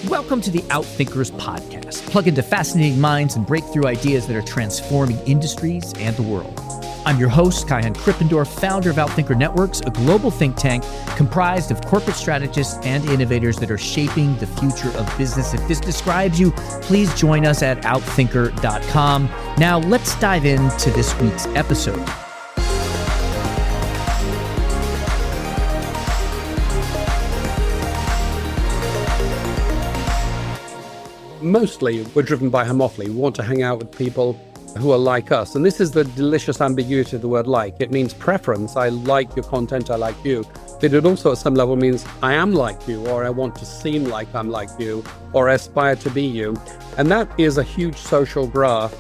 Welcome to the Outthinkers podcast. Plug into fascinating minds and breakthrough ideas that are transforming industries and the world. I'm your host, Kaihan Krippendorff, founder of Outthinker Networks, a global think tank comprised of corporate strategists and innovators that are shaping the future of business. If this describes you, please join us at outthinker.com. Now, let's dive into this week's episode. Mostly, we're driven by homophily. We want to hang out with people who are like us. And this is the delicious ambiguity of the word like. It means preference. I like your content, I like you. But it also at some level means I am like you, or I want to seem like I'm like you, or I aspire to be you. And that is a huge social graph.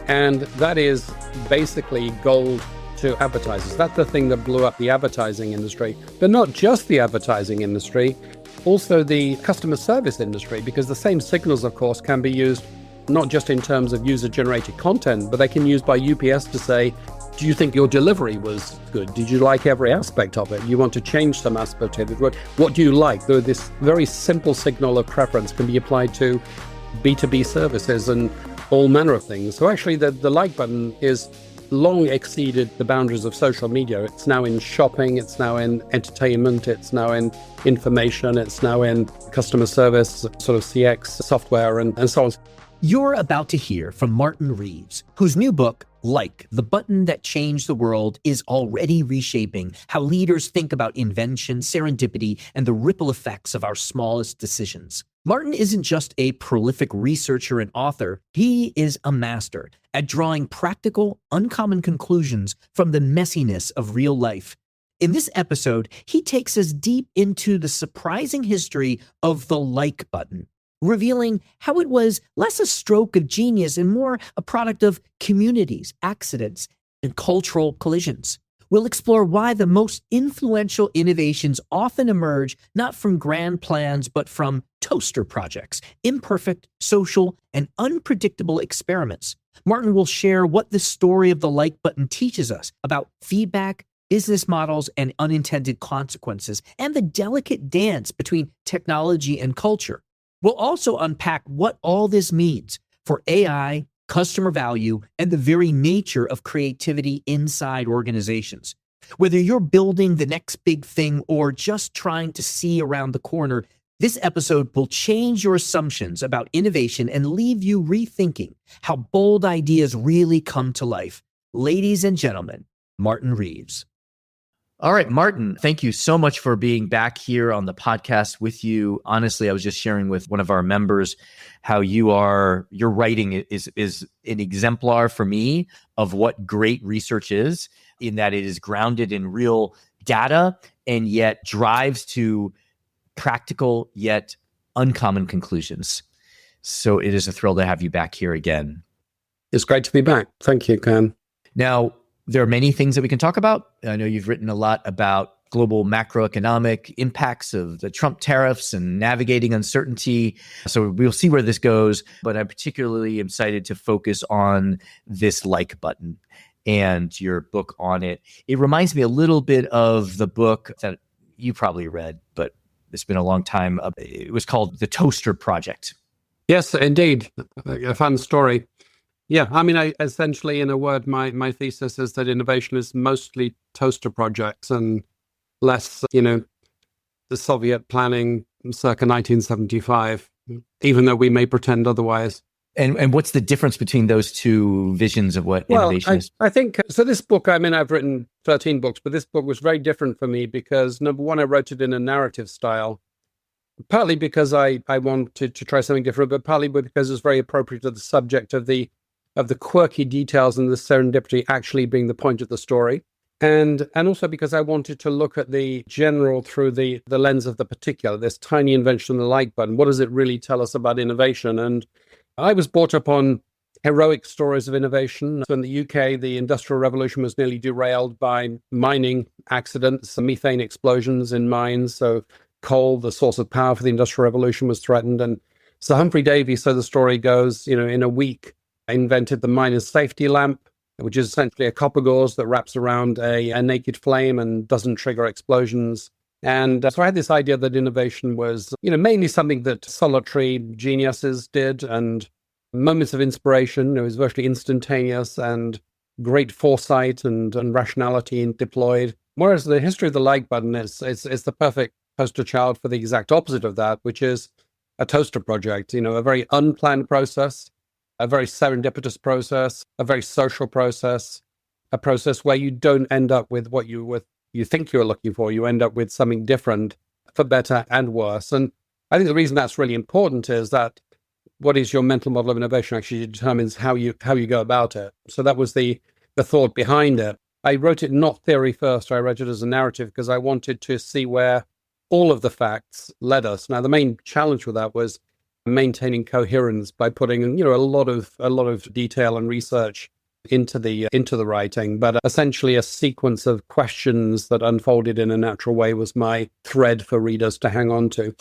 And that is basically gold to advertisers. That's the thing that blew up the advertising industry. But not just the advertising industry, also the customer service industry, because the same signals, of course, can be used not just in terms of user-generated content, but they can use by UPS to say, do you think your delivery was good? Did you like every aspect of it? You want to change some aspect of it? What do you like? Though this very simple signal of preference can be applied to B2B services and all manner of things. So actually the like button is long exceeded the boundaries of social media. It's now in shopping, it's now in entertainment, it's now in information, it's now in customer service, sort of CX software and so on. You're about to hear from Martin Reeves, whose new book, Like, the Button That Changed the World, is already reshaping how leaders think about invention, serendipity, and the ripple effects of our smallest decisions. Martin isn't just a prolific researcher and author, he is a master at drawing practical, uncommon conclusions from the messiness of real life. In this episode, he takes us deep into the surprising history of the like button, revealing how it was less a stroke of genius and more a product of communities, accidents, and cultural collisions. We'll explore why the most influential innovations often emerge not from grand plans, but from toaster projects, imperfect, social, and unpredictable experiments. Martin will share what the story of the like button teaches us about feedback, business models, and unintended consequences, and the delicate dance between technology and culture. We'll also unpack what all this means for AI, customer value, and the very nature of creativity inside organizations. Whether you're building the next big thing or just trying to see around the corner, this episode will change your assumptions about innovation and leave you rethinking how bold ideas really come to life. Ladies and gentlemen, Martin Reeves. All right, Martin, thank you so much for being back here on the podcast with you. Honestly, I was just sharing with one of our members how your writing is an exemplar for me of what great research is, in that it is grounded in real data and yet drives to practical yet uncommon conclusions. So it is a thrill to have you back here again. It's great to be back. Thank you, Ken. Now, there are many things that we can talk about. I know you've written a lot about global macroeconomic impacts of the Trump tariffs and navigating uncertainty. So we'll see where this goes, but I'm particularly excited to focus on this like button and your book on it. It reminds me a little bit of the book that you probably read, but it's been a long time. It was called The Toaster Project. Yes, indeed. A fun story. Yeah, I mean, essentially, in a word, my thesis is that innovation is mostly toaster projects and less, the Soviet planning circa 1975, even though we may pretend otherwise. And what's the difference between those two visions of what innovation is? I think, so this book, I've written 13 books, but this book was very different for me because, number one, I wrote it in a narrative style, partly because I wanted to try something different, but partly because it's very appropriate to the subject of the quirky details and the serendipity actually being the point of the story. And also because I wanted to look at the general through the lens of the particular, this tiny invention, the like button. What does it really tell us about innovation? And I was brought up on heroic stories of innovation. So in the UK, the Industrial Revolution was nearly derailed by mining accidents, methane explosions in mines. So coal, the source of power for the Industrial Revolution, was threatened. And Sir Humphrey Davy, so the story goes, in a week, invented the miner's safety lamp, which is essentially a copper gauze that wraps around a naked flame and doesn't trigger explosions. And so I had this idea that innovation was, mainly something that solitary geniuses did, and moments of inspiration. It was virtually instantaneous and great foresight and rationality deployed. Whereas the history of the like button is the perfect poster child for the exact opposite of that, which is a toaster project, a very unplanned process, a very serendipitous process, a very social process, a process where you don't end up with what you think you're looking for. You end up with something different, for better and worse. And I think the reason that's really important is that what is your mental model of innovation actually determines how you go about it. So that was the thought behind it. I wrote it not theory first. I wrote it as a narrative because I wanted to see where all of the facts led us. Now, the main challenge with that was maintaining coherence by putting a lot of detail and research into the writing, but essentially a sequence of questions that unfolded in a natural way was my thread for readers to hang on to.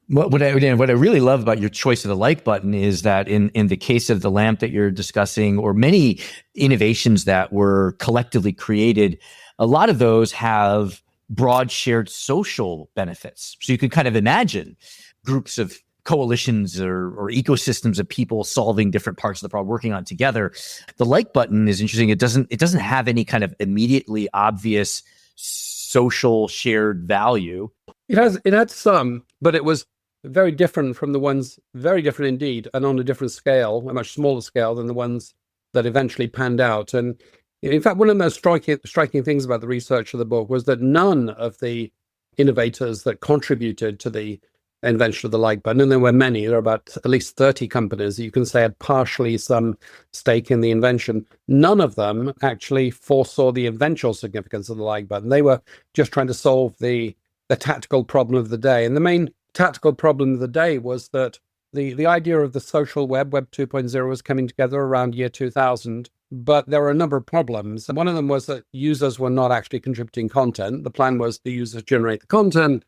What I really love about your choice of the like button is that in the case of the lamp that you're discussing, or many innovations that were collectively created, a lot of those have broad shared social benefits. So you could kind of imagine groups of coalitions or ecosystems of people solving different parts of the problem, working on it together. The like button is interesting. It doesn't have any kind of immediately obvious social shared value. It had some, but it was very different from the ones, very different indeed, and on a different scale, a much smaller scale than the ones that eventually panned out. And in fact, one of the most striking things about the research of the book was that none of the innovators that contributed to the invention of the like button, and there were many, there are about at least 30 companies you can say had partially some stake in the invention. None of them actually foresaw the eventual significance of the like button. They were just trying to solve the tactical problem of the day. And the main tactical problem of the day was that the idea of the social Web 2.0, was coming together around year 2000, but there were a number of problems. One of them was that users were not actually contributing content. The plan was the users generate the content.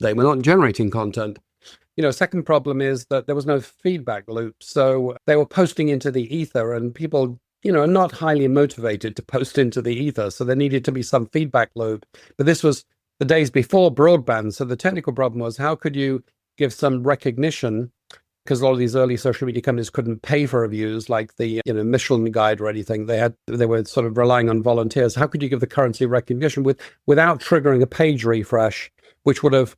They were not generating content. Second problem is that there was no feedback loop. So they were posting into the ether, and people, are not highly motivated to post into the ether. So there needed to be some feedback loop. But this was the days before broadband. So the technical problem was, how could you give some recognition? Because a lot of these early social media companies couldn't pay for reviews like the Michelin guide or anything. They were sort of relying on volunteers. How could you give the currency of recognition without triggering a page refresh, which would have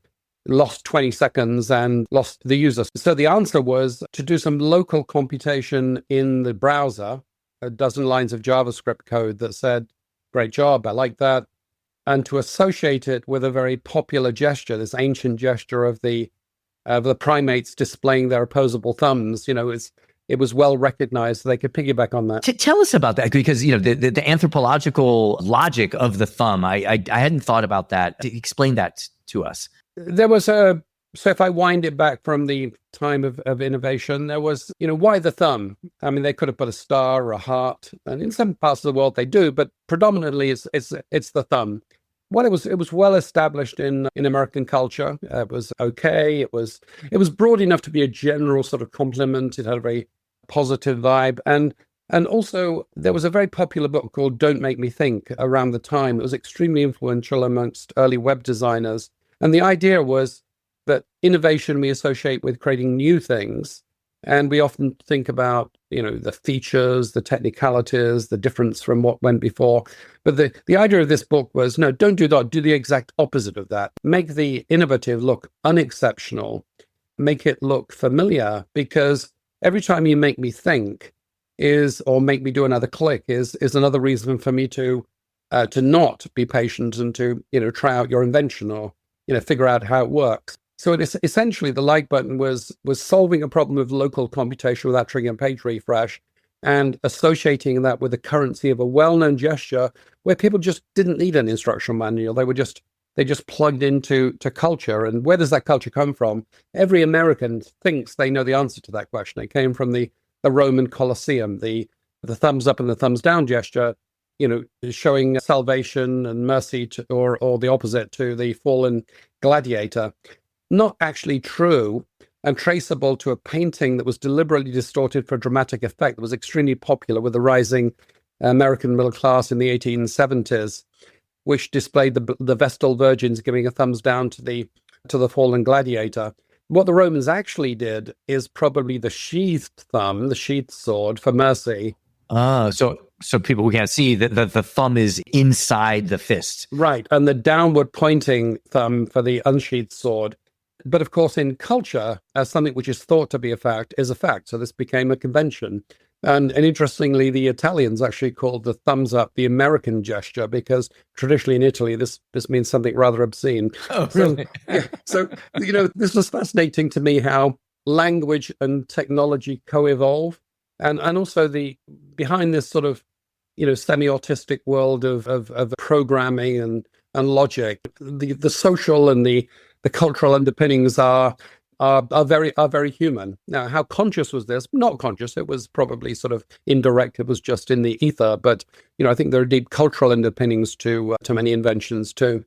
lost 20 seconds and lost the user? So the answer was to do some local computation in the browser, a dozen lines of JavaScript code that said, great job, I like that, and to associate it with a very popular gesture, this ancient gesture of the primates displaying their opposable thumbs. It was well recognized, so they could piggyback on that. Tell us about that, because the anthropological logic of the thumb, I hadn't thought about that. Explain that to us. There was so if I wind it back from the time of innovation, there was, why the thumb? I mean, they could have put a star or a heart, and in some parts of the world they do, but predominantly it's the thumb. Well, it was well established in American culture. It was okay. It was broad enough to be a general sort of compliment. It had a very positive vibe, and also there was a very popular book called Don't Make Me Think around the time. It was extremely influential amongst early web designers, and the idea was that innovation we associate with creating new things, and we often think about the features, the technicalities, the difference from what went before. But the idea of this book was, no, don't do that. Do the exact opposite of that. Make the innovative look unexceptional. Make it look familiar, because every time you make me think or make me do another click is another reason for me to not be patient and to try out your invention or figure out how it works. So it is essentially, the like button was solving a problem of local computation without triggering a page refresh, and associating that with the currency of a well-known gesture where people just didn't need an instructional manual. They just plugged into culture. And where does that culture come from? Every American thinks they know the answer to that question. It came from the Roman Colosseum, the thumbs up and the thumbs down gesture, showing salvation and mercy or the opposite to the fallen gladiator. Not actually true, and traceable to a painting that was deliberately distorted for dramatic effect, that was extremely popular with the rising American middle class in the 1870s. which displayed the Vestal Virgins giving a thumbs down to the fallen gladiator. What the Romans actually did is probably the sheathed thumb, the sheathed sword for mercy. So people who can't see that the thumb is inside the fist. Right. And the downward pointing thumb for the unsheathed sword. But of course, in culture, as something which is thought to be a fact is a fact. So this became a convention. And interestingly, the Italians actually called the thumbs up the American gesture, because traditionally in Italy, this means something rather obscene. Oh, really? So, this was fascinating to me, how language and technology co-evolve. And also behind this sort of, semi-autistic world of programming and logic, the social and the cultural underpinnings are very human. Now, how conscious was this? Not conscious. It was probably sort of indirect. It was just in the ether. But I think there are deep cultural underpinnings to many inventions too.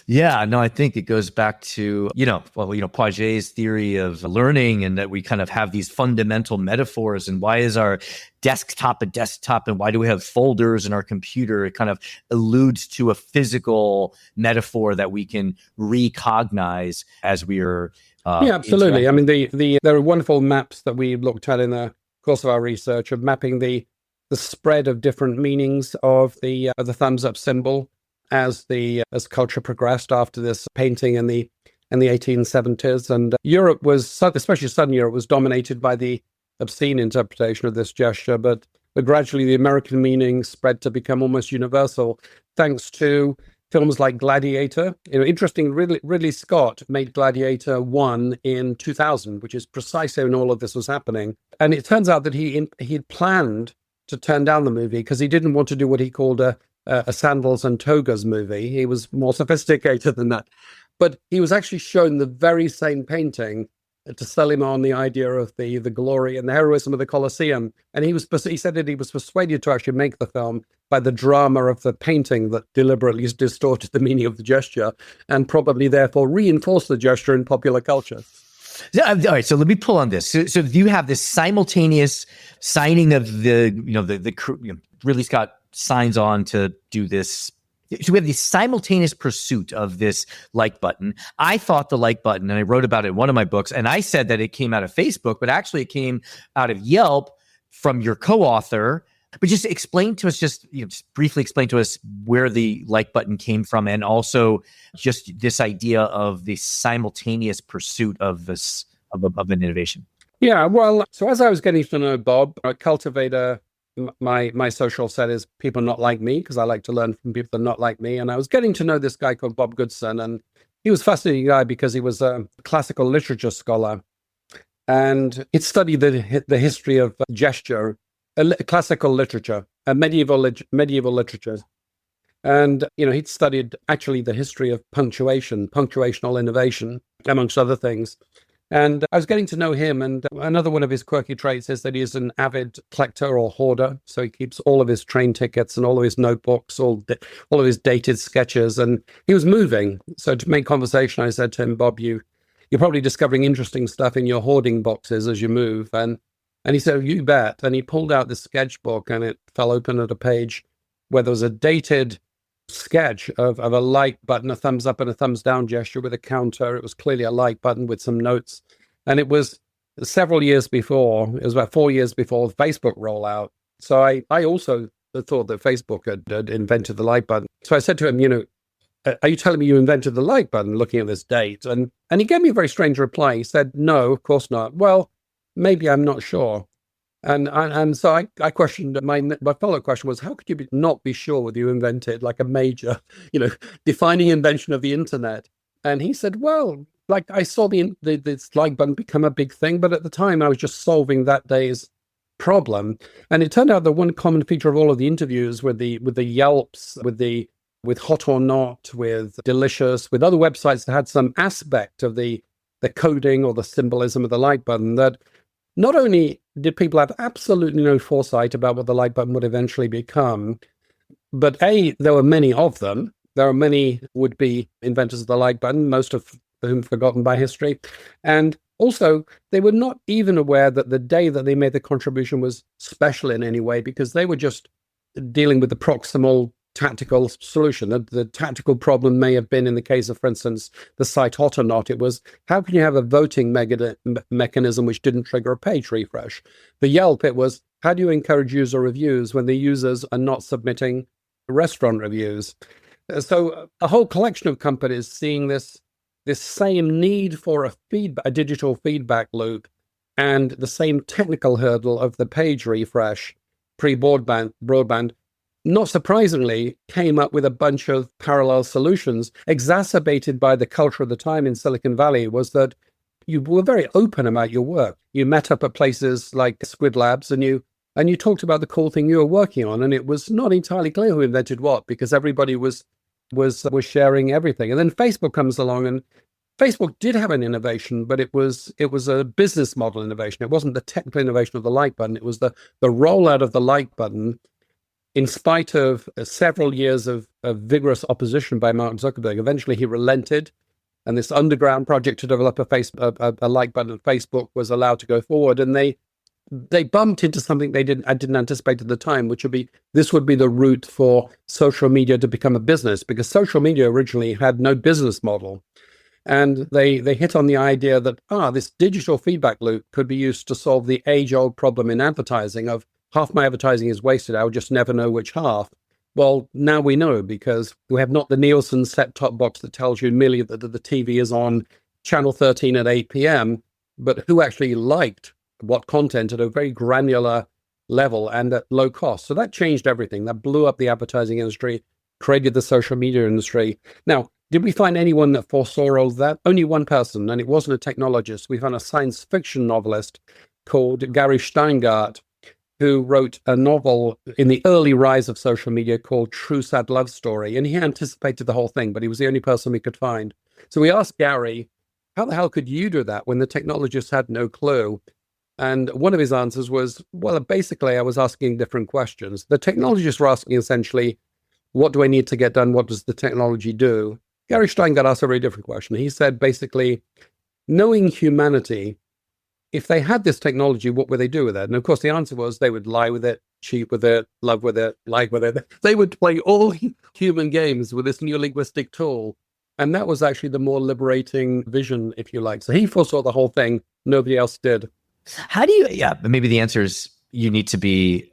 Yeah, no, I think it goes back to, Piaget's theory of learning, and that we kind of have these fundamental metaphors. And why is our desktop a desktop, and why do we have folders in our computer? It kind of alludes to a physical metaphor that we can recognize as we are. Yeah, absolutely. I mean, there are wonderful maps that we looked at in the course of our research of mapping the spread of different meanings of the thumbs up symbol as culture progressed after this painting in the 1870s. And Europe was, especially Southern Europe, was dominated by the obscene interpretation of this gesture, but gradually the American meaning spread to become almost universal, thanks to films like Gladiator. Interesting, Ridley Scott made Gladiator 1 in 2000, which is precisely when all of this was happening. And it turns out that he'd planned to turn down the movie because he didn't want to do what he called a sandals and togas movie. He was more sophisticated than that. But he was actually shown the very same painting to sell him on the idea of the glory and the heroism of the Colosseum. And he said that he was persuaded to actually make the film by the drama of the painting that deliberately distorted the meaning of the gesture, and probably therefore reinforced the gesture in popular culture. Yeah, all right, so let me pull on this. So you have this simultaneous signing of Ridley Scott signs on to do this. So we have the simultaneous pursuit of this like button. I thought the like button, and I wrote about it in one of my books, and I said that it came out of Facebook, but actually it came out of Yelp from your co-author. But just explain to us, just briefly explain to us where the like button came from, and also just this idea of the simultaneous pursuit of an innovation. Yeah, well, so as I was getting to know Bob, I cultivated my social set is people not like me, because I like to learn from people that are not like me. And I was getting to know this guy called Bob Goodson, and he was a fascinating guy because he was a classical literature scholar, and he'd studied the history of gesture, classical literature, medieval literature. And, he'd studied actually the history of punctuational innovation, amongst other things. And I was getting to know him, and another one of his quirky traits is that he's an avid collector or hoarder. So he keeps all of his train tickets and all of his notebooks, all of his dated sketches, and he was moving. So to make conversation, I said to him, Bob, you're probably discovering interesting stuff in your hoarding boxes as you move. And he said, oh, you bet. And he pulled out this sketchbook, and it fell open at a page where there was a dated sketch of a like button, a thumbs up and a thumbs down gesture with a counter. It was clearly a like button with some notes. And it was several years before, it was about 4 years before the Facebook rollout. So I also thought that Facebook had invented the like button. So I said to him, are you telling me you invented the like button, looking at this date? And he gave me a very strange reply. He said, no, of course not. Well, maybe, I'm not sure. And so I questioned, my follow-up question was, how could you not be sure whether you invented like a major, defining invention of the internet? And he said, well, like I saw this like button become a big thing, but at the time I was just solving that day's problem. And it turned out that one common feature of all of the interviews with the Yelps, with Hot or Not, with Delicious, with other websites that had some aspect of the coding or the symbolism of the like button, that not only did people have absolutely no foresight about what the like button would eventually become, but there were many of them. There are many would-be inventors of the like button, most of whom forgotten by history. And also, they were not even aware that the day that they made the contribution was special in any way, because they were just dealing with the proximal tactical solution. The tactical problem may have been, in the case of, for instance, the site Not, it was, how can you have a voting mechanism which didn't trigger a page refresh? For Yelp, it was, how do you encourage user reviews when the users are not submitting restaurant reviews? So a whole collection of companies seeing this same need for a digital feedback loop and the same technical hurdle of the page refresh pre-broadband, not surprisingly, came up with a bunch of parallel solutions. Exacerbated by the culture of the time in Silicon Valley was that you were very open about your work. You met up at places like Squid Labs and you talked about the cool thing you were working on, and it was not entirely clear who invented what, because everybody was sharing everything. And then Facebook comes along, and Facebook did have an innovation, but it was a business model innovation. It wasn't the technical innovation of the like button. It was the rollout of the like button, in spite of several years of vigorous opposition by Mark Zuckerberg. Eventually, he relented, and this underground project to develop a like button at Facebook was allowed to go forward. And they bumped into something I didn't anticipate at the time, which would be the route for social media to become a business, because social media originally had no business model. And they hit on the idea that, this digital feedback loop could be used to solve the age-old problem in advertising of half my advertising is wasted, I would just never know which half. Well, now we know, because we have not the Nielsen set-top box that tells you merely that the TV is on channel 13 at 8 p.m., but who actually liked what content at a very granular level and at low cost. So that changed everything. That blew up the advertising industry, created the social media industry. Now, did we find anyone that foresaw all that? Only one person, and it wasn't a technologist. We found a science fiction novelist called Gary Steingart, who wrote a novel in the early rise of social media called True Sad Love Story. And he anticipated the whole thing, but he was the only person we could find. So we asked Gary, how the hell could you do that when the technologists had no clue? And one of his answers was, well, basically, I was asking different questions. The technologists were asking essentially, what do I need to get done? What does the technology do? Gary Steingart asked a very different question. He said, basically, knowing humanity, if they had this technology, what would they do with it? And of course, the answer was they would lie with it, cheat with it, love with it, like with it. They would play all human games with this new linguistic tool. And that was actually the more liberating vision, if you like. So he foresaw the whole thing. Nobody else did. How do you, maybe the answer is you need to be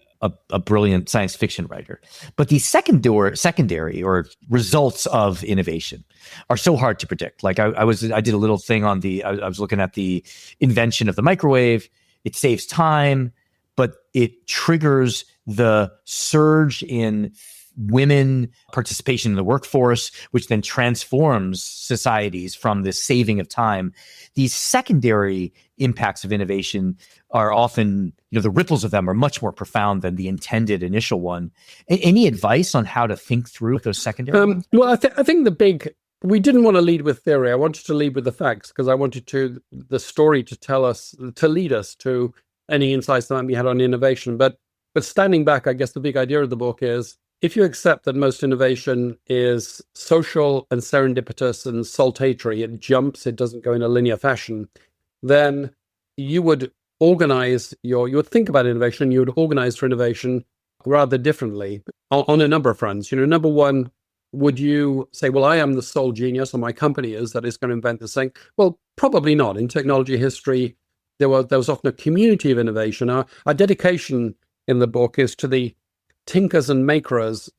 a brilliant science fiction writer. But the secondary or results of innovation are so hard to predict. Like I did a little thing on I was looking at the invention of the microwave. It saves time, but it triggers the surge in women participation in the workforce, which then transforms societies from the saving of time. These secondary impacts of innovation are often, the ripples of them are much more profound than the intended initial one. Any advice on how to think through those secondary? Well, I think we didn't want to lead with theory. I wanted to lead with the facts, because I wanted the story to lead us to any insights that might be had on innovation. But standing back, I guess the big idea of the book is, if you accept that most innovation is social and serendipitous and saltatory, it jumps, it doesn't go in a linear fashion, then you would you would think about innovation, you would organize for innovation rather differently on a number of fronts. Number one, would you say, well, I am the sole genius, or my company is, that is going to invent this thing? Well, probably not. In technology history, there was often a community of innovation. Our dedication in the book is to the tinkers and makers,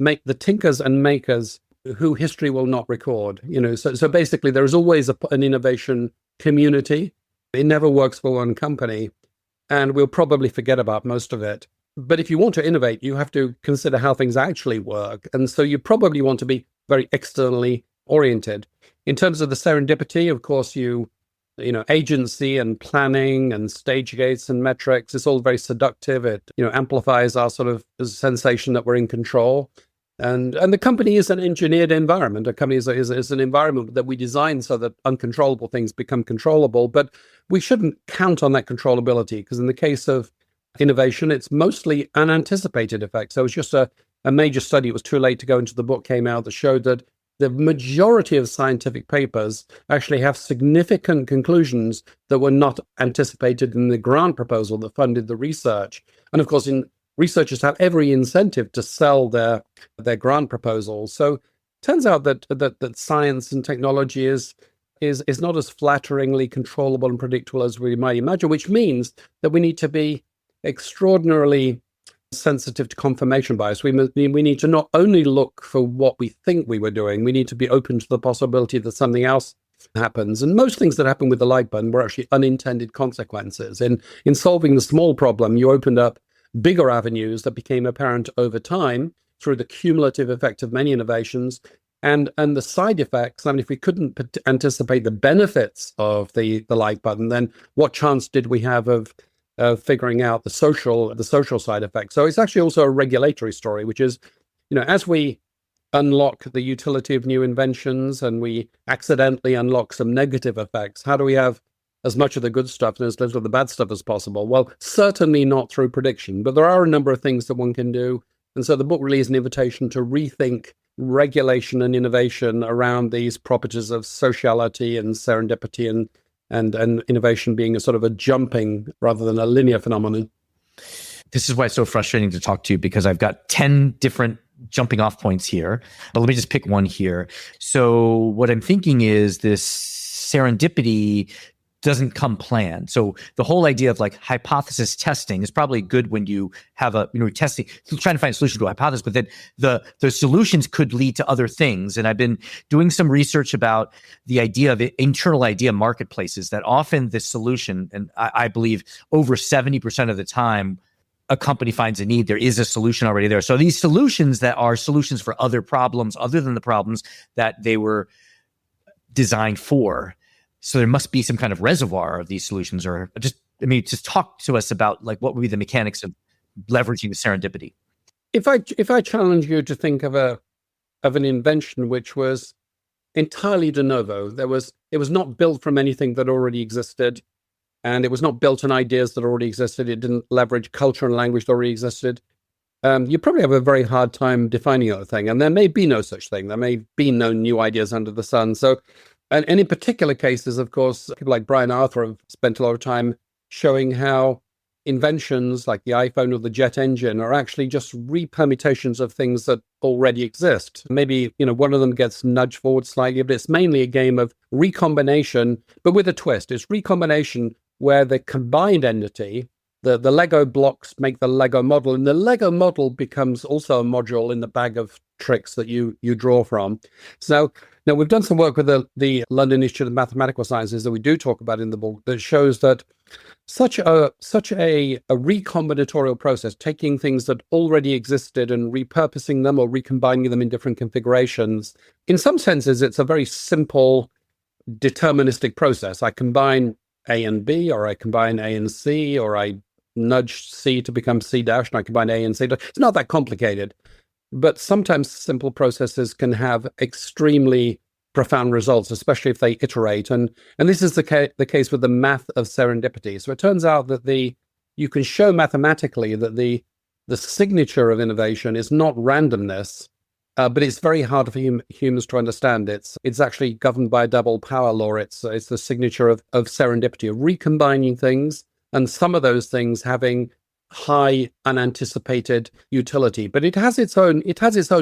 who history will not record. So basically, there is always an innovation community. It never works for one company, and we'll probably forget about most of it. But if you want to innovate, you have to consider how things actually work. And so you probably want to be very externally oriented. In terms of the serendipity, of course, agency and planning and stage gates and metrics, it's all very seductive. It, amplifies our sort of sensation that we're in control. And the company is an engineered environment. A company is an environment that we design so that uncontrollable things become controllable. But we shouldn't count on that controllability, because in the case of innovation, it's mostly unanticipated effects. So it was just a major study. It was too late to go into the book, came out, that showed that the majority of scientific papers actually have significant conclusions that were not anticipated in the grant proposal that funded the research. And of course, in researchers have every incentive to sell their grant proposals. So it turns out that science and technology is not as flatteringly controllable and predictable as we might imagine, which means that we need to be extraordinarily sensitive to confirmation bias. We need to not only look for what we think we were doing, we need to be open to the possibility that something else happens. And most things that happen with the like button were actually unintended consequences. In solving the small problem, you opened up bigger avenues that became apparent over time through the cumulative effect of many innovations. And the side effects, I mean, if we couldn't anticipate the benefits of the like button, then what chance did we have of figuring out the social side effects? So it's actually also a regulatory story, which is, as we unlock the utility of new inventions and we accidentally unlock some negative effects, how do we have as much of the good stuff and as little of the bad stuff as possible? Well, certainly not through prediction, but there are a number of things that one can do. And so the book really is an invitation to rethink regulation and innovation around these properties of sociality and serendipity and innovation being a sort of a jumping rather than a linear phenomenon. This is why it's so frustrating to talk to you, because I've got 10 different jumping off points here, but let me just pick one here. So what I'm thinking is this serendipity doesn't come planned. So the whole idea of like hypothesis testing is probably good when you have testing, trying to find a solution to a hypothesis, but then the solutions could lead to other things. And I've been doing some research about the idea of internal idea marketplaces, that often the solution, and I believe over 70% of the time, a company finds a need, there is a solution already there. So these solutions that are solutions for other problems, other than the problems that they were designed for. So there must be some kind of reservoir of these solutions, or just talk to us about like what would be the mechanics of leveraging the serendipity. If I challenge you to think of an invention which was entirely de novo, it was not built from anything that already existed, and it was not built on ideas that already existed. It didn't leverage culture and language that already existed. You probably have a very hard time defining that thing, and there may be no such thing. There may be no new ideas under the sun. So. And in particular cases, of course, people like Brian Arthur have spent a lot of time showing how inventions like the iPhone or the jet engine are actually just repermutations of things that already exist. Maybe, one of them gets nudged forward slightly, but it's mainly a game of recombination, but with a twist. It's recombination where the combined entity, the Lego blocks make the Lego model, and the Lego model becomes also a module in the bag of tricks that you draw from. So now we've done some work with the London Institute of Mathematical Sciences that we do talk about in the book that shows that such a recombinatorial process, taking things that already existed and repurposing them or recombining them in different configurations, in some senses, it's a very simple deterministic process. I combine A and B, or I combine A and C, or I nudge C to become C dash, and I combine A and C. It's not that complicated. But sometimes simple processes can have extremely profound results, especially if they iterate. And this is the case with the math of serendipity. So it turns out that you can show mathematically that the signature of innovation is not randomness, but it's very hard for humans to understand. It's actually governed by a double power law. It's the signature of serendipity, of recombining things, and some of those things having high unanticipated utility, but it has its own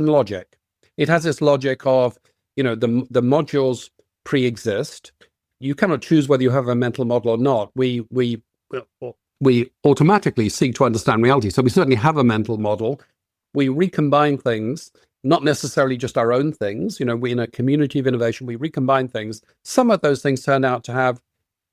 logic. It has its logic of, the modules pre-exist. You cannot choose whether you have a mental model or not. We automatically seek to understand reality. So we certainly have a mental model. We recombine things, not necessarily just our own things. We, in a community of innovation, we recombine things. Some of those things turn out to have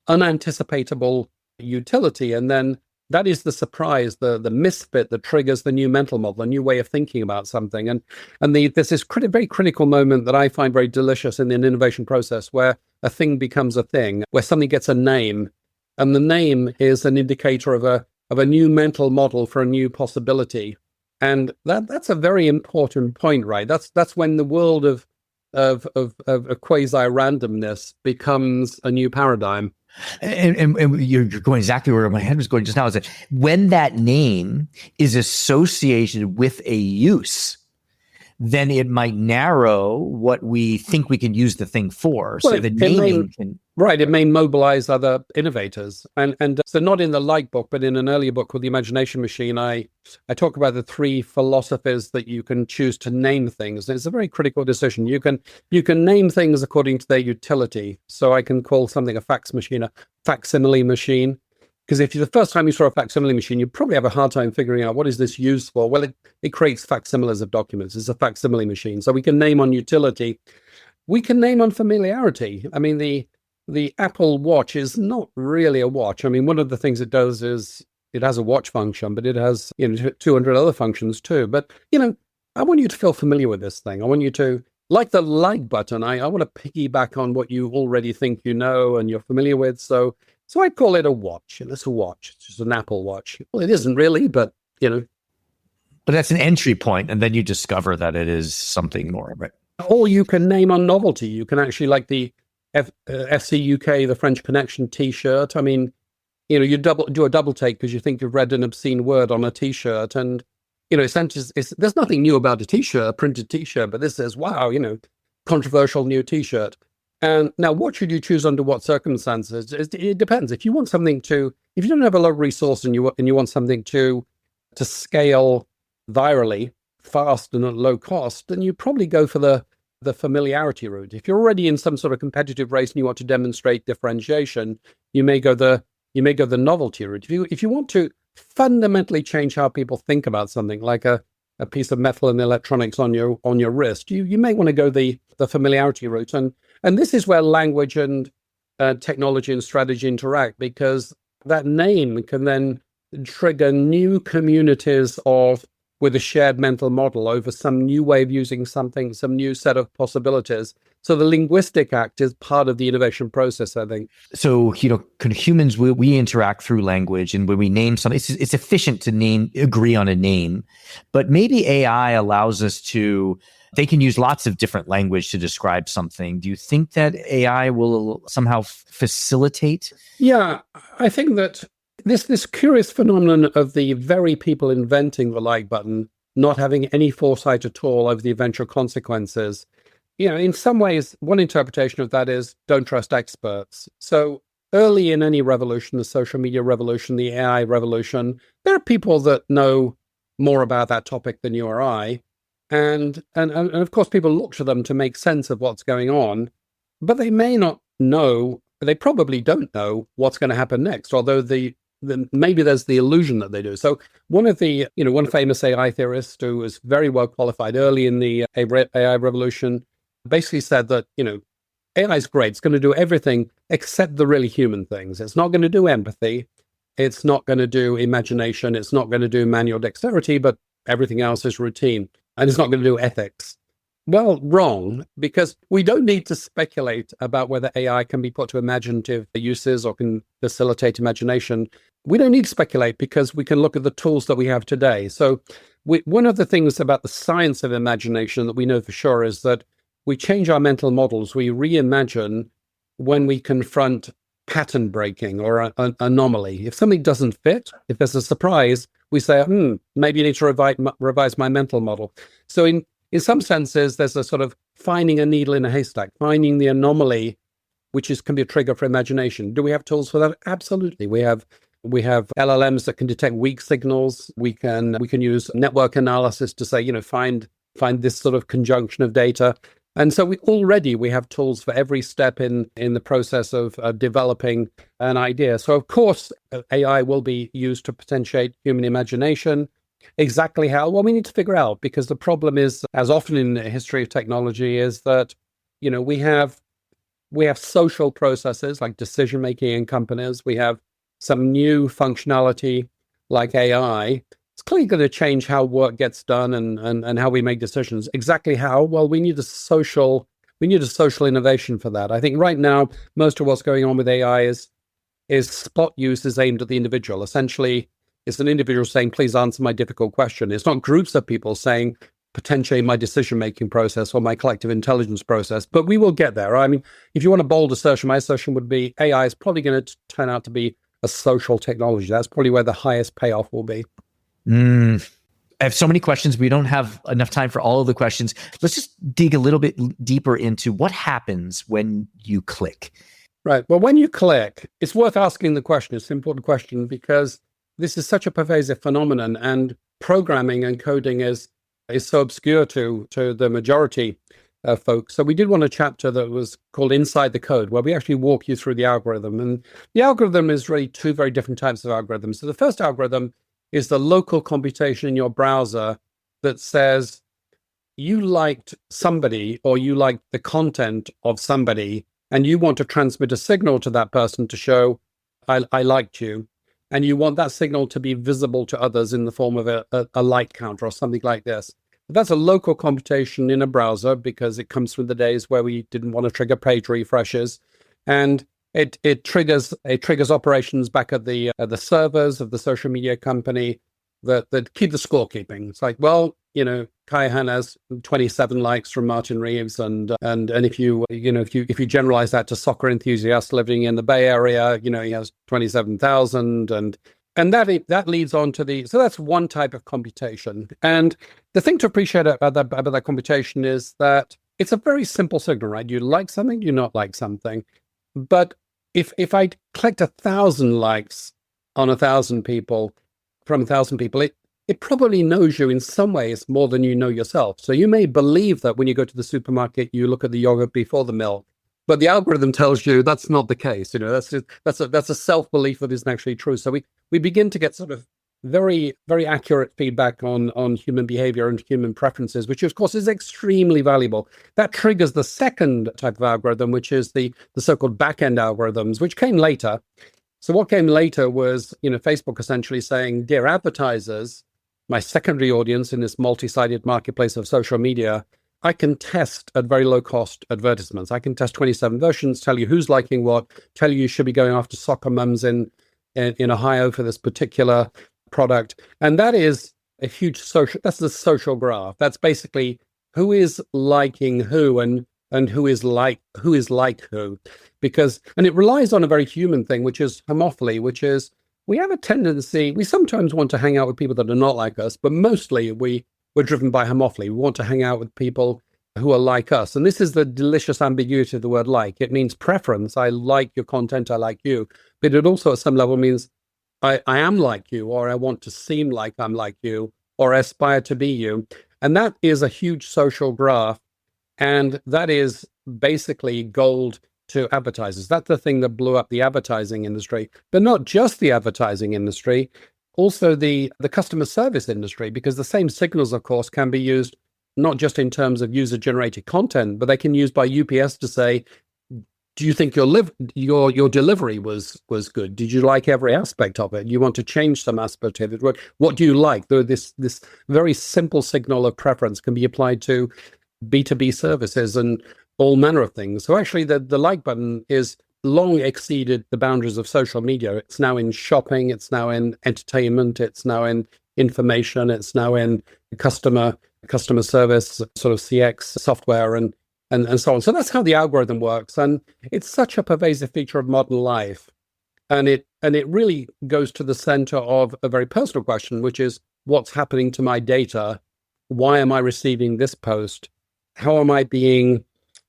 unanticipatable utility, and then that is the surprise, the misfit that triggers the new mental model, a new way of thinking about something. And there's this very critical moment that I find very delicious in an innovation process, where a thing becomes a thing, where something gets a name, and the name is an indicator of a new mental model for a new possibility. And that's a very important point, right? That's when the world of quasi-randomness becomes a new paradigm. And you're going exactly where my head was going just now, is that when that name is associated with a use, then it might narrow what we think we can use the thing for. So the naming can... Right, it may mobilize other innovators. And so not in the Like book, but in an earlier book called The Imagination Machine, I talk about the three philosophies that you can choose to name things. And it's a very critical decision. You can name things according to their utility. So I can call something a fax machine, a facsimile machine. Because if the first time you saw a facsimile machine, you'd probably have a hard time figuring out what is this used for. Well, it creates facsimiles of documents. It's a facsimile machine. So we can name on utility. We can name on familiarity. I mean, the Apple Watch is not really a watch. I mean, one of the things it does is it has a watch function, but it has 200 other functions too. But, I want you to feel familiar with this thing. I want you to, like the like button, I want to piggyback on what you already think you know and you're familiar with. So I'd call it a watch, and it's a watch. It's just an Apple Watch. Well, it isn't really, but, But that's an entry point, and then you discover that it is something more, right? Or you can name on novelty. You can actually, like the FC UK, the French Connection T-shirt. I mean, you do a double take because you think you've read an obscene word on a T-shirt, and there's nothing new about a T-shirt, a printed T-shirt, but this says, wow, controversial new T-shirt. And now, what should you choose under what circumstances? It depends. If you don't have a lot of resource and you want something to scale virally, fast and at low cost, then you probably go for the familiarity route. If you're already in some sort of competitive race and you want to demonstrate differentiation, you may go the novelty route. If you want to fundamentally change how people think about something, like a piece of metal and electronics on your wrist, you may want to go the familiarity route. And this is where language and technology and strategy interact, because that name can then trigger new communities with a shared mental model over some new way of using something, some new set of possibilities. So the linguistic act is part of the innovation process, I think. So, humans, we interact through language, and when we name something, it's efficient to agree on a name. But maybe AI allows us they can use lots of different language to describe something. Do you think that AI will somehow facilitate? Yeah, I think that this curious phenomenon of the very people inventing the like button not having any foresight at all over the eventual consequences. In some ways, one interpretation of that is don't trust experts. So early in any revolution, the social media revolution, the AI revolution, there are people that know more about that topic than you or I. And of course, people look to them to make sense of what's going on, but they may not know, they probably don't know what's going to happen next, although maybe there's the illusion that they do. So one famous AI theorist who was very well qualified early in the AI revolution basically said that, AI is great. It's going to do everything except the really human things. It's not going to do empathy. It's not going to do imagination. It's not going to do manual dexterity, but everything else is routine. And it's not going to do ethics. Well, wrong, because we don't need to speculate about whether AI can be put to imaginative uses or can facilitate imagination. We don't need to speculate because we can look at the tools that we have today. So one of the things about the science of imagination that we know for sure is that we change our mental models. We reimagine when we confront pattern breaking or an anomaly. If something doesn't fit, if there's a surprise, we say, maybe you need to revise my mental model. So in some senses, there's a sort of finding a needle in a haystack, finding the anomaly, which can be a trigger for imagination. Do we have tools for that? Absolutely. We have LLMs that can detect weak signals. We can use network analysis to say, find this sort of conjunction of data. And so we have tools for every step in the process of developing an idea. So of course, AI will be used to potentiate human imagination. Exactly how? Well, we need to figure out, because the problem is, as often in the history of technology, is that, we have social processes like decision making in companies. We have some new functionality like AI. It's clearly going to change how work gets done and how we make decisions. Exactly how? Well, we need a social innovation for that. I think right now, most of what's going on with AI is spot uses aimed at the individual. Essentially, it's an individual saying, please answer my difficult question. It's not groups of people saying, potentiate my decision-making process or my collective intelligence process, but we will get there. I mean, if you want a bold assertion, my assertion would be AI is probably going to turn out to be a social technology. That's probably where the highest payoff will be. I have so many questions. We don't have enough time for all of the questions. Let's just dig a little bit deeper into what happens when you click. Right. Well, when you click, it's worth asking the question. It's an important question because this is such a pervasive phenomenon, and programming and coding is so obscure to the majority of folks. So we did want a chapter that was called Inside the Code, where we actually walk you through the algorithm. And the algorithm is really two very different types of algorithms. So the first algorithm is the local computation in your browser that says you liked somebody or you liked the content of somebody, and you want to transmit a signal to that person to show, I liked you. And you want that signal to be visible to others in the form of a like counter or something like this. That's a local computation in a browser because it comes from the days where we didn't want to trigger page refreshes. And it triggers operations back at the servers of the social media company that keep the scorekeeping. It's like, well, Kaihan has 27 likes from Martin Reeves, and if you generalize that to soccer enthusiasts living in the Bay Area, he has 27,000, and that leads on to so that's one type of computation. And the thing to appreciate about that computation is that it's a very simple signal, right? You like something, you not like something. But if I collect 1,000 likes on 1,000 people from 1,000 people, it probably knows you in some ways more than you know yourself. So you may believe that when you go to the supermarket, you look at the yogurt before the milk, but the algorithm tells you that's not the case. That's a self-belief that isn't actually true. So we begin to get sort of very, very accurate feedback on human behavior and human preferences, which of course is extremely valuable. That triggers the second type of algorithm, which is the so-called back-end algorithms, which came later. So what came later was, Facebook essentially saying, dear advertisers, my secondary audience in this multi-sided marketplace of social media, I can test at very low cost advertisements. I can test 27 versions, tell you who's liking what, tell you should be going after soccer mums in Ohio for this particular product. And that is a huge that's the social graph. That's basically who is liking who and who is like who. And it relies on a very human thing, which is homophily, which is we have a tendency, we sometimes want to hang out with people that are not like us, but mostly we're driven by homophily. We want to hang out with people who are like us. And this is the delicious ambiguity of the word like. It means preference. I like your content, I like you. But it also at some level means I am like you, or I want to seem like I'm like you, or I aspire to be you. And that is a huge social graph. And that is basically gold to advertisers. That's the thing that blew up the advertising industry, but not just the advertising industry, also the customer service industry, because the same signals, of course, can be used not just in terms of user-generated content, but they can be used by UPS to say, do you think your delivery was good? Did you like every aspect of it? You want to change some aspect of it? What do you like? This very simple signal of preference can be applied to B2B services and all manner of things. So actually the like button is long exceeded the boundaries of social media. It's now in shopping, it's now in entertainment, it's now in information, it's now in customer service, sort of CX software and so on. So that's how the algorithm works. And it's such a pervasive feature of modern life. And it really goes to the center of a very personal question, which is what's happening to my data? Why am I receiving this post? How am I being,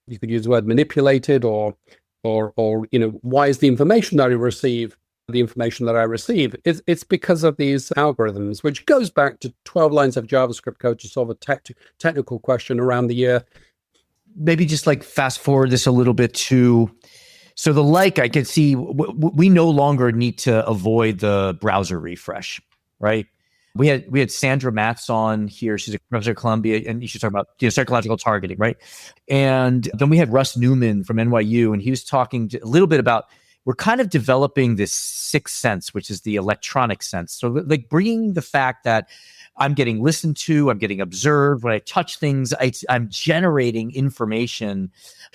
you could use the word manipulated, or why is the information that I receive the information that I receive? It's because of these algorithms, which goes back to 12 lines of JavaScript code to solve a technical question around the year. Maybe just like fast forward this a little bit to, so I could see we no longer need to avoid the browser refresh, right? We had Sandra Matz on here. She's a professor at Columbia, and she's talking about psychological targeting, right? And then we had Russ Newman from NYU, and he was talking a little bit about we're kind of developing this sixth sense, which is the electronic sense. So like bringing the fact that I'm getting listened to, I'm getting observed. When I touch things, I'm generating information.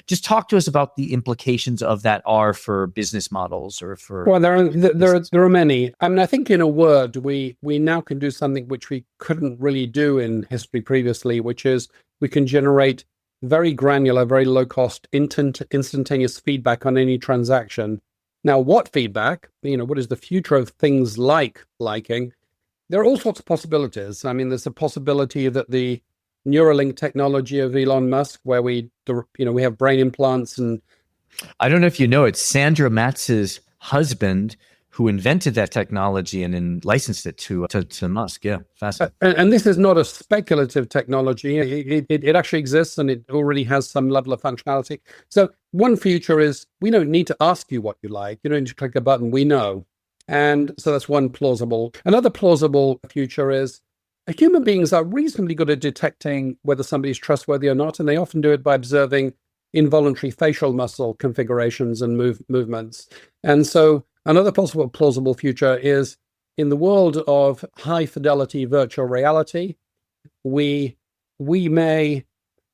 Just talk to us about the implications of that are for business models or for. Well, there are many. I mean, I think in a word, we now can do something which we couldn't really do in history previously, which is we can generate very granular, very low cost, instantaneous feedback on any transaction. Now, what feedback? What is the future of things like liking? there are all sorts of possibilities. I mean, there's a possibility that the Neuralink technology of Elon Musk, where we have brain implants, and I don't know if you know, it's Sandra Matz's husband who invented that technology and then licensed it to Musk. Yeah, fascinating. And this is not a speculative technology. It actually exists, and it already has some level of functionality. So one future is we don't need to ask you what you like. You don't need to click a button. We know. And so that's one plausible. Another plausible future is human beings are reasonably good at detecting whether somebody's trustworthy or not, and they often do it by observing involuntary facial muscle configurations and movements. And so another possible plausible future is in the world of high fidelity virtual reality, we may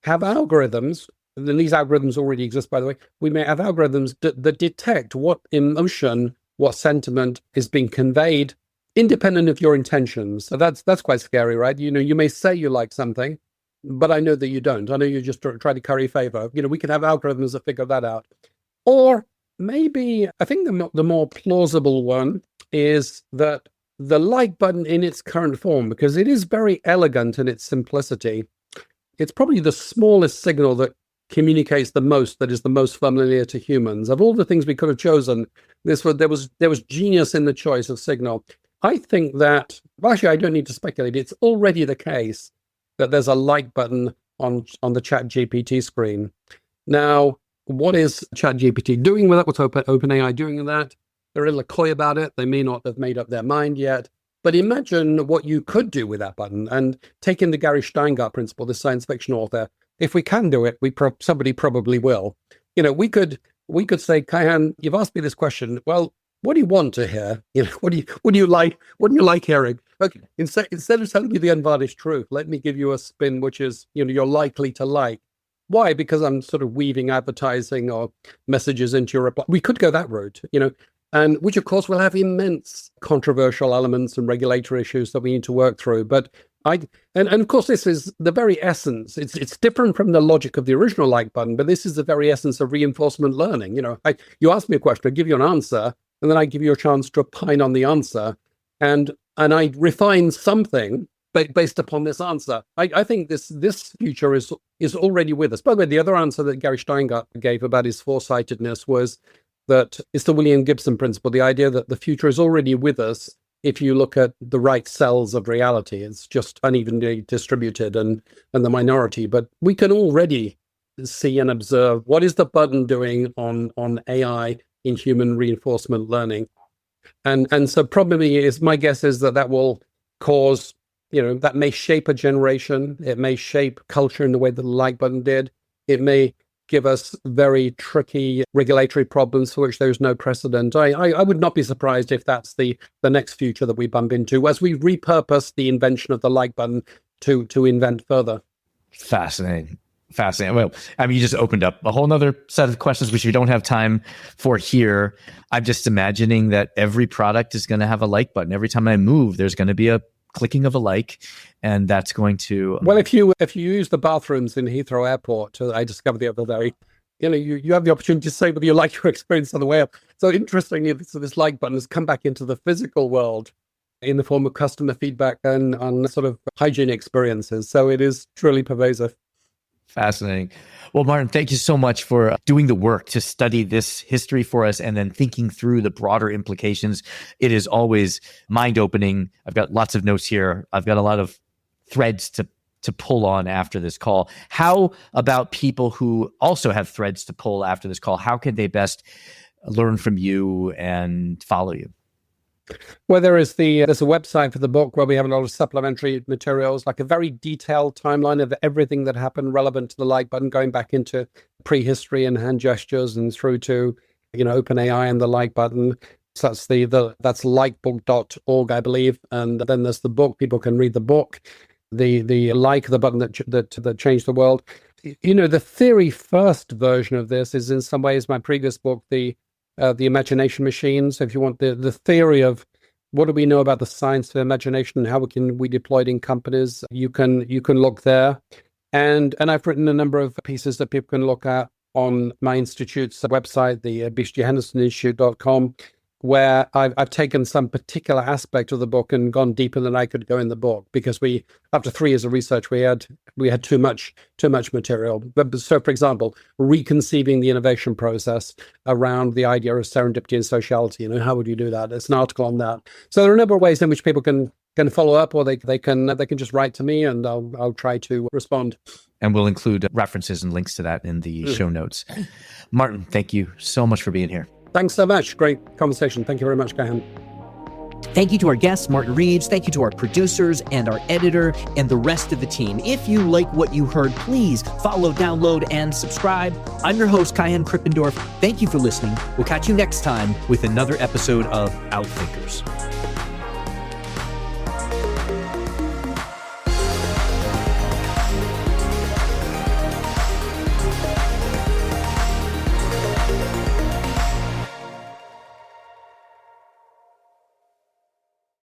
have algorithms, and these algorithms already exist, by the way. We may have algorithms that detect what emotion, what sentiment is being conveyed, independent of your intentions. So that's quite scary, right? You may say you like something, but I know that you don't. I know you just try to curry favor. We can have algorithms that figure that out. Or maybe, I think the more plausible one is that the like button in its current form, because it is very elegant in its simplicity, it's probably the smallest signal that communicates the most, that is the most familiar to humans. Of all the things we could have chosen, there was genius in the choice of signal. I think that, well, actually, I don't need to speculate. It's already the case that there's a like button on the ChatGPT screen. Now, what is ChatGPT doing with it? What's OpenAI doing with that? They're a little coy about it. They may not have made up their mind yet. But imagine what you could do with that button. And taking the Gary Steingart principle, the science fiction author, if we can do it, somebody probably will. We could say, Kaihan, you've asked me this question. Well, what do you want to hear? What do you like hearing? Okay, instead of telling you the unvarnished truth, let me give you a spin, which is, you're likely to like. Why? Because I'm sort of weaving advertising or messages into your reply. We could go that route, and which of course will have immense controversial elements and regulatory issues that we need to work through. But and of course, this is the very essence. It's different from the logic of the original like button, but this is the very essence of reinforcement learning. You ask me a question, I give you an answer, and then I give you a chance to opine on the answer, and I refine something based upon this answer. I think this future is already with us. By the way, the other answer that Gary Steingart gave about his foresightedness was that it's the William Gibson principle, the idea that the future is already with us if you look at the right cells of reality. It's just unevenly distributed and the minority. But we can already see and observe what is the button doing on AI in human reinforcement learning. And so probably my guess is that will cause, that may shape a generation. It may shape culture in the way that the like button did. It may give us very tricky regulatory problems for which there's no precedent. I would not be surprised if that's the next future that we bump into as we repurpose the invention of the like button to invent further. Fascinating. Well, you just opened up a whole nother set of questions, which we don't have time for here. I'm just imagining that every product is going to have a like button. Every time I move, there's going to be a clicking of a like, and that's going to... Well, if you use the bathrooms in Heathrow Airport, I discovered the other day, you have the opportunity to say whether you like your experience on the way up. So interestingly, this like button has come back into the physical world in the form of customer feedback and on sort of hygiene experiences. So it is truly pervasive. Fascinating. Well, Martin, thank you so much for doing the work to study this history for us and then thinking through the broader implications. It is always mind-opening. I've got lots of notes here. I've got a lot of threads to pull on after this call. How about people who also have threads to pull after this call? How can they best learn from you and follow you? Well, there's a website for the book where we have a lot of supplementary materials, like a very detailed timeline of everything that happened relevant to the like button, going back into prehistory and hand gestures and through to, OpenAI and the like button. So that's that's likebook.org, I believe. And then there's the book. People can read the book, the button that changed the world. The theory first version of this is in some ways my previous book, the imagination machine. So if you want the theory of what do we know about the science of imagination and how we deploy it in companies, you can look there. And I've written a number of pieces that people can look at on my institute's website, the BCG Henderson Institute.com. where I've taken some particular aspect of the book and gone deeper than I could go in the book, because after 3 years of research, we had too much material. So, for example, reconceiving the innovation process around the idea of serendipity and sociality. How would you do that? It's an article on that. So there are a number of ways in which people can follow up, or they can just write to me, and I'll try to respond. And we'll include references and links to that in the show notes. Martin, thank you so much for being here. Thanks so much. Great conversation. Thank you very much, Kaihan. Thank you to our guest, Martin Reeves. Thank you to our producers and our editor and the rest of the team. If you like what you heard, please follow, download, and subscribe. I'm your host, Kaihan Krippendorf. Thank you for listening. We'll catch you next time with another episode of Outthinkers.